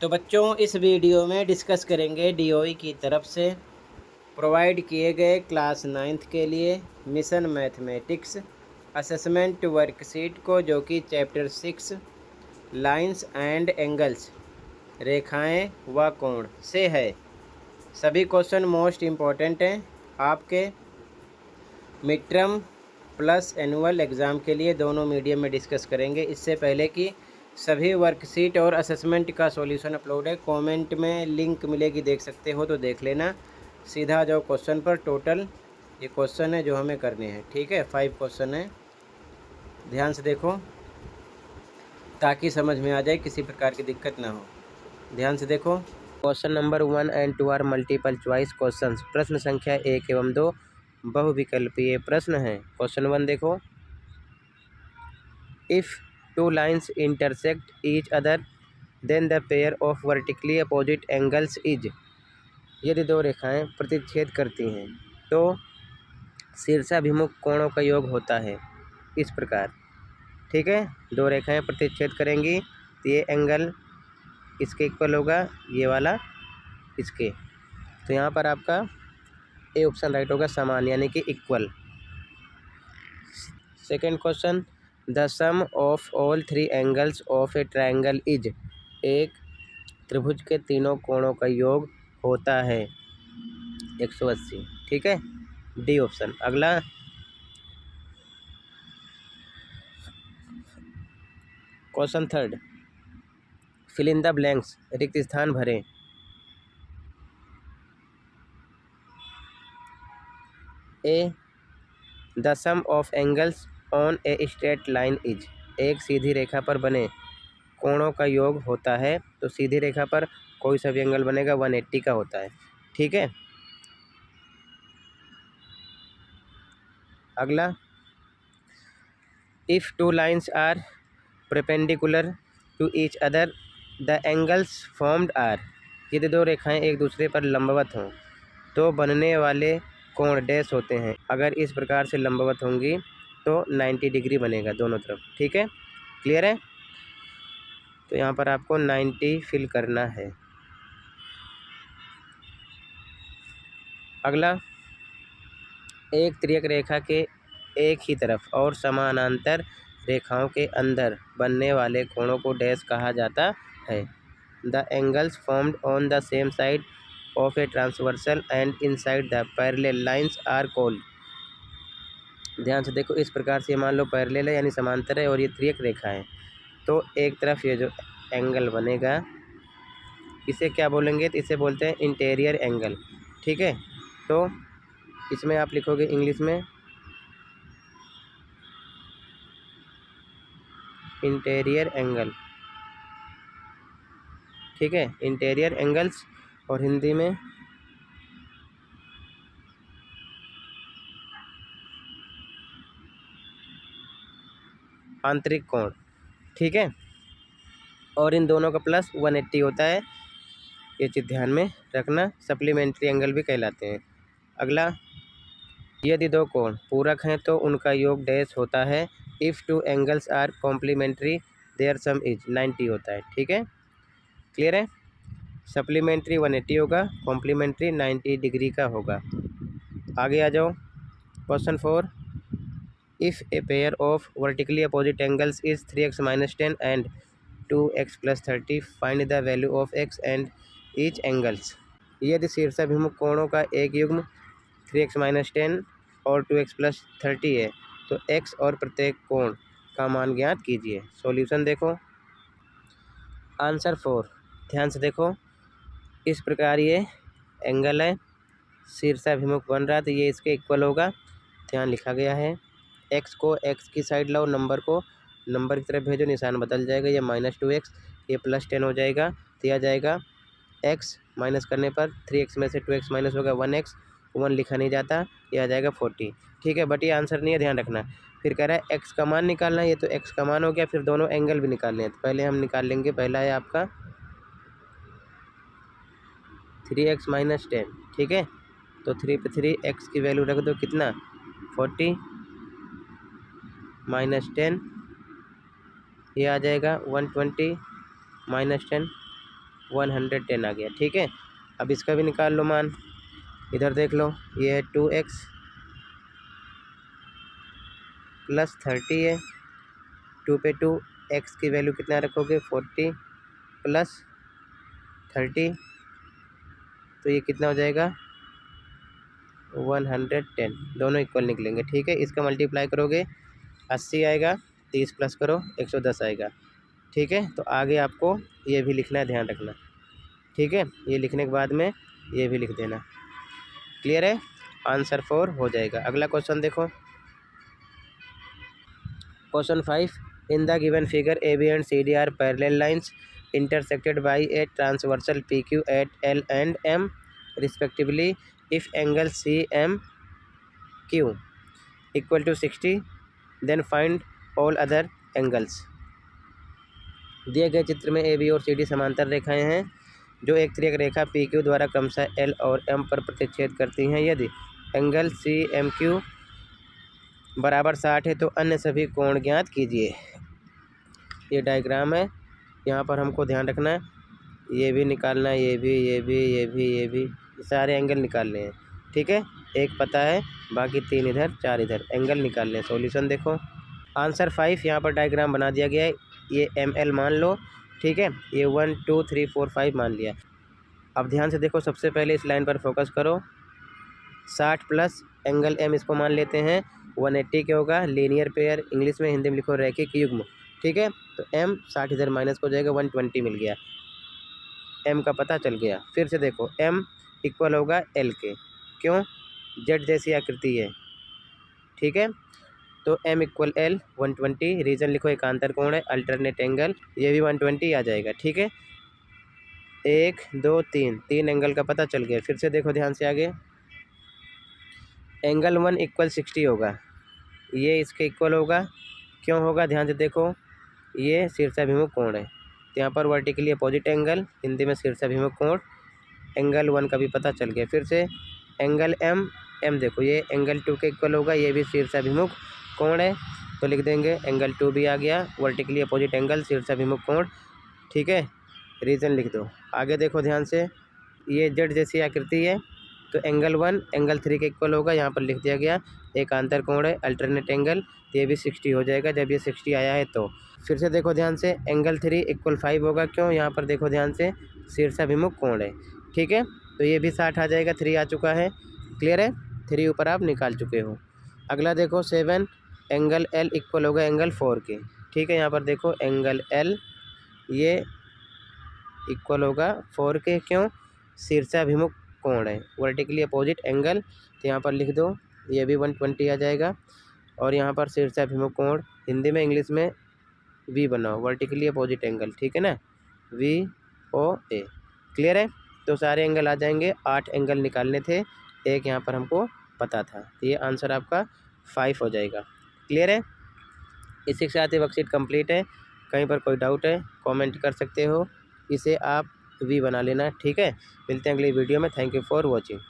तो बच्चों इस वीडियो में डिस्कस करेंगे डीओई की तरफ से प्रोवाइड किए गए क्लास 9th के लिए मिशन मैथमेटिक्स असेसमेंट वर्कशीट को, जो कि चैप्टर 6 लाइंस एंड एंगल्स रेखाएं व कोण से है। सभी क्वेश्चन मोस्ट इम्पॉर्टेंट हैं आपके mid term plus annual exam के लिए, दोनों मीडियम में डिस्कस करेंगे। इससे पहले कि सभी वर्कशीट और असेसमेंट का सॉल्यूशन अपलोड है, कमेंट में लिंक मिलेगी, देख सकते हो तो देख लेना। सीधा जाओ क्वेश्चन पर। टोटल ये क्वेश्चन है जो हमें करने हैं, ठीक है। 5 क्वेश्चन है, ध्यान से देखो ताकि समझ में आ जाए, किसी प्रकार की दिक्कत ना हो। ध्यान से देखो। Question number 1 and 2 are multiple choice question. प्रश्न संख्या 1 एवं 2 बहुविकल्पीय प्रश्न हैं। क्वेश्चन 1 देखो, if two lines intersect each other than the pair of vertically opposite angles is. यदि दो रेखाएं प्रतिच्छेद करती हैं तो शीर्षाभिमुख कोणों का योग होता है इस प्रकार, ठीक है। दो रेखाएं प्रतिच्छेद करेंगी तो ये एंगल इसके इक्वल होगा, ये वाला इसके। तो यहाँ पर आपका ए ऑप्शन राइट होगा, समान यानी कि equal. Second question, the sum of all 3 angles of a triangle is. एक त्रिभुज के तीनों कोणों का योग होता है 180, ठीक है, डी ऑप्शन। अगला question third, fill in the blanks, रिक्त स्थान भरें। A the sum of angles on a straight line is. एक सीधी रेखा पर बने कोणों का योग होता है, तो सीधी रेखा पर कोई सा भी एंगल बनेगा 180 का होता है, ठीक है। अगला, if two lines are perpendicular to each other the angles formed are. यदि दो रेखाएं एक दूसरे पर लंबवत हों तो बनने वाले कोण डैश होते हैं। अगर इस प्रकार से लंबवत होंगी तो 90 डिग्री बनेगा दोनों तरफ, ठीक है। क्लियर है। तो यहाँ पर आपको 90 फिल करना है। अगला, एक तिर्यक रेखा के एक ही तरफ और समानांतर रेखाओं के अंदर बनने वाले कोणों को डैश कहा जाता है। The angles formed on the same side of a transversal and inside the parallel lines are called. ध्यान से देखो, इस प्रकार से मान लो पैरेलल है यानी समांतर है और ये तिर्यक रेखा है, तो एक तरफ ये जो एंगल बनेगा इसे क्या बोलेंगे, तो इसे बोलते हैं इंटीरियर एंगल, ठीक है। तो इसमें आप लिखोगे इंग्लिश में इंटीरियर एंगल, ठीक है, इंटीरियर एंगल्स, और हिंदी में आंतरिक कोण, ठीक है। और इन दोनों का प्लस 180 होता है, ये चीज़ ध्यान में रखना। सप्लीमेंट्री एंगल भी कहलाते हैं। अगला, यदि दो कोण पूरक हैं तो उनका योग डैश होता है। If two angles are complementary their sum is 90 होता है, ठीक है। क्लियर है। सप्लीमेंट्री 180 होगा, कॉम्प्लीमेंट्री 90 डिग्री का होगा। आगे आ जाओ। Question 4, if a pair of vertically opposite angles is 3x - 10 and 2x + 30, find the value of x and each angles. यदि शीर्षाभिमुख कोणों का एक युग्म 3x - 10 और 2x + 30 है तो x और प्रत्येक कोण का मान ज्ञात कीजिए। सॉल्यूशन देखो। आंसर 4, ध्यान से देखो, इस प्रकार ये एंगल है, शीर्षाभिमुख बन रहा है तो ये इसके इक्वल होगा। ध्यान लिखा गया है, x को x की साइड लाओ, नंबर को नंबर की तरफ भेजो, निशान बदल जाएगा। ये -2x, ये +10 हो जाएगा, तो यह जाएगा x माइनस करने पर 3x में से 2x माइनस होगा 1x, 1 लिखा नहीं जाता, यह आ जाएगा 40, ठीक है। बट ये आंसर नहीं है, ध्यान रखना। फिर कह रहा है x का मान निकालना है, ये तो x का मान हो गया, फिर दोनों एंगल भी निकालने हैं। तो पहले हम निकाल लेंगे, पहला है आपका 3x - 10, ठीक है। तो 3 पे 3 x की वैल्यू रख दो, कितना 40 - 10, ये आ जाएगा 120 - 10, 110 आ गया। ठीक है, अब इसका भी निकाल लो मान। इधर देख लो, ये है 2x प्लस 30 है, 2 पे 2, x की वैल्यू कितना रखोगे 40 प्लस 30, तो ये कितना हो जाएगा 110, दोनों इक्वल निकलेंगे। ठीक है, इसका मल्टीप्लाई करोगे 80 आएगा, 30 प्लस करो 110 आएगा। ठीक है, तो आगे आपको ये भी लिखना है, ध्यान रखना। ठीक है, ये लिखने के बाद में ये भी लिख देना। क्लियर है, आंसर 4 हो जाएगा। अगला क्वेश्चन देखो, question 5, in the given figure A B and C D are parallel lines intersected by a transversal PQ at L and M respectively. If angle CMQ equal to 60, then find all other angles. दिए गए चित्र में A B और C D समांतर रेखाएं हैं जो एक तिर्यक रेखा पी क्यू द्वारा क्रमशः एल और एम पर प्रतिच्छेद करती हैं। यदि एंगल सी एम क्यू बराबर 60 है तो अन्य सभी कोण ज्ञात कीजिए। ये डायग्राम है, यहाँ पर हमको ध्यान रखना है, ये भी निकालना है, ये भी, ये भी, ये भी, ये भी, सारे एंगल निकालने हैं। ठीक है, एक पता है, बाकी 3 इधर 4 इधर, एंगल निकालने हैं। सॉल्यूशन देखो, आंसर 5 यहाँ पर डायग्राम बना दिया गया है। ये ML मान लो। ठीक है, ये 1 2 3 4 5 मान लिया। अब ध्यान से देखो, सबसे पहले इस लाइन पर फोकस करो। 60 प्लस एंगल M इसको मान लेते हैं 180 क्या होगा, लीनियर पेयर, इंग्लिश में, हिंदी में लिखो रैखिक युग्म। ठीक है, तो M 60 इधर माइनस हो जाएगा, 120 मिल गया, M का पता चल गया। फिर से देखो, M इक्वल होगा L के, क्यों, Z जैसी आकृति है। ठीक है, तो M इक्वल L 120, रीजन लिखो एकांतर कोण है, अल्टरनेट एंगल, ये भी 120 आ जाएगा। ठीक है, 1 2 3 एंगल का पता चल गया। फिर से देखो ध्यान से आगे, एंगल 1 इक्वल 60 होगा, ये इसके इक्वल होगा, क्यों होगा, ध्यान से देखो, ये शीर्षाभिमुख कोण है, तो यहाँ पर वर्टिकली अपोजिट एंगल, हिंदी में शीर्षाभिमुख कोण, एंगल 1 का भी पता चल गया। फिर से एंगल M देखो, ये एंगल 2 के इक्वल होगा, ये भी शीर्षाभिमुख कोण है, तो लिख देंगे एंगल 2 भी आ गया, वर्टिकली अपोजिट एंगल, शीर्षाभिमुख कोण। ठीक है, रीजन लिख दो। आगे देखो ध्यान से, ये Z जैसी आकृति है, तो एंगल 1 एंगल 3 के इक्वल होगा, यहाँ पर लिख दिया गया एकांतर कोण है, अल्टरनेट एंगल, ये भी 60 हो जाएगा जब ये 60 आया है तो। फिर से देखो ध्यान से, एंगल 3 इक्वल 5 होगा, क्यों, यहाँ पर देखो ध्यान से शीर्षाभिमुख कोण है। ठीक है, तो ये भी 60 आ जाएगा, 3 आ चुका है। क्लियर है, 3 ऊपर आप निकाल चुके हो। अगला देखो 7, एंगल L इक्वल होगा एंगल 4 के। ठीक है, यहाँ पर देखो एंगल L ये इक्वल होगा 4 के, क्यों, शीर्षाभिमुख कोण है, वर्टिकली अपोजिट एंगल, तो यहाँ पर लिख दो, ये भी 120 आ जाएगा। और यहाँ पर शीर्षाभिमुख कोण, हिंदी में इंग्लिश में V बनाओ, वर्टिकली अपोजिट एंगल। ठीक है ना, VOA। क्लियर है, तो सारे एंगल आ जाएंगे, 8 एंगल निकालने थे, एक यहाँ पर हमको पता था, तो ये आंसर आपका 5 हो जाएगा। क्लियर है, इसी के साथ ये वर्कशीट कंप्लीट है। कहीं पर कोई डाउट है कमेंट कर सकते हो, इसे आप V बना लेना। ठीक है, मिलते हैं अगली वीडियो में। Thank you for watching.